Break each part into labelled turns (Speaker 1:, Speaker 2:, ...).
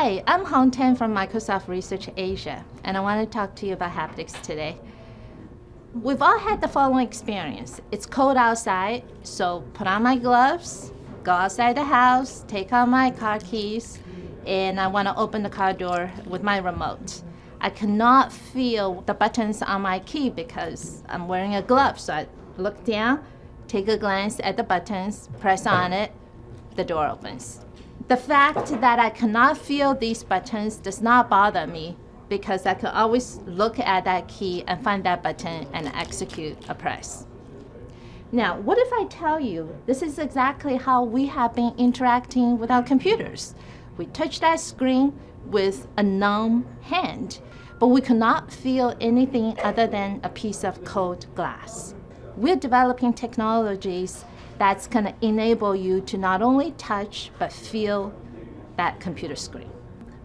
Speaker 1: Hi, I'm Hong Tan from Microsoft Research Asia, and I want to talk to you about haptics today. We've all had the following experience. It's cold outside, so put on my gloves, go outside the house, take out my car keys, and I want to open the car door with my remote. I cannot feel the buttons on my key because I'm wearing a glove, so I look down, take a glance at the buttons, press on it, the door opens. The fact that I cannot feel these buttons does not bother me because I can always look at that key and find that button and execute a press. Now, what if I tell you this is exactly how we have been interacting with our computers? We touch that screen with a numb hand, but we cannot feel anything other than a piece of cold glass. We're developing technologies that's going to enable you to not only touch, but feel that computer screen.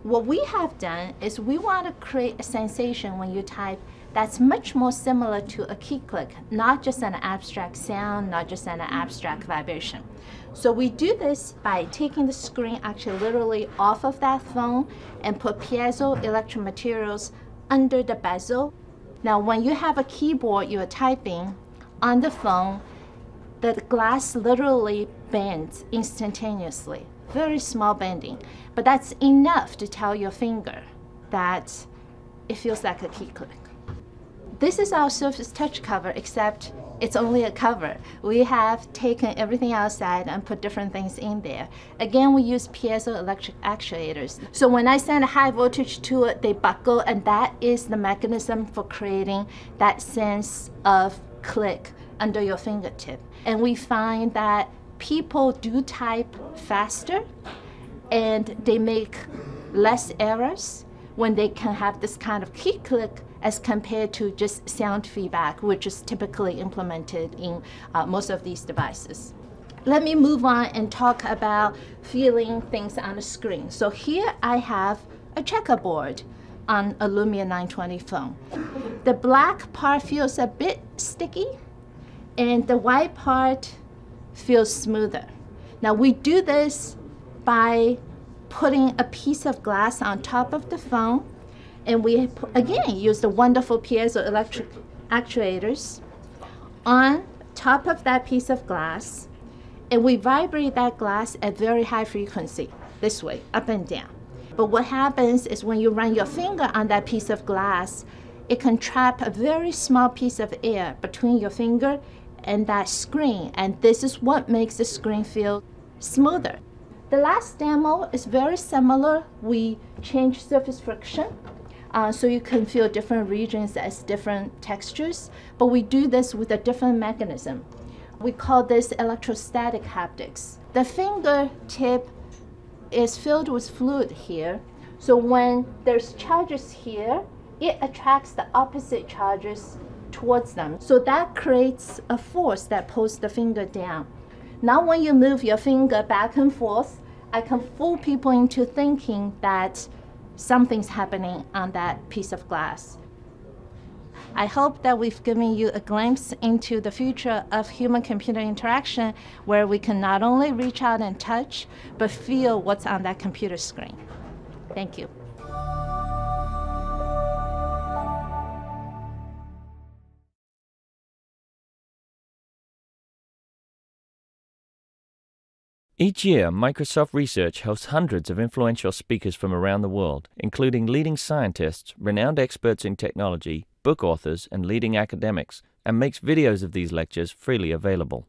Speaker 1: What we have done is we want to create a sensation when you type that's much more similar to a key click, not just an abstract sound, not just an abstract vibration. So we do this by taking the screen actually literally off of that phone and put piezoelectric materials under the bezel. Now when you have a keyboard you're typing on the phone, the glass literally bends instantaneously. Very small bending, but that's enough to tell your finger that it feels like a key click. This is our Surface Touch cover, except it's only a cover. We have taken everything outside and put different things in there. Again, we use piezoelectric actuators. So when I send a high voltage to it, they buckle, and that is the mechanism for creating that sense of click under your fingertip. And we find that people do type faster and they make less errors when they can have this kind of key click as compared to just sound feedback, which is typically implemented in most of these devices. Let me move on and talk about feeling things on the screen. So here I have a checkerboard on a Lumia 920 phone. The black part feels a bit sticky, and the white part feels smoother. Now we do this by putting a piece of glass on top of the phone, and we again use the wonderful piezoelectric actuators on top of that piece of glass, and we vibrate that glass at very high frequency, this way, up and down. But what happens is when you run your finger on that piece of glass, it can trap a very small piece of air between your finger and that screen, and this is what makes the screen feel smoother. The last demo is very similar. We change surface friction so you can feel different regions as different textures, but we do this with a different mechanism. We call this electrostatic haptics. The fingertip is filled with fluid here, so when there's charges here, it attracts the opposite charges towards them. So that creates a force that pulls the finger down. Now when you move your finger back and forth, I can fool people into thinking that something's happening on that piece of glass. I hope that we've given you a glimpse into the future of human-computer interaction, where we can not only reach out and touch, but feel what's on that computer screen. Thank you.
Speaker 2: Each year, Microsoft Research hosts hundreds of influential speakers from around the world, including leading scientists, renowned experts in technology, book authors, and leading academics, and makes videos of these lectures freely available.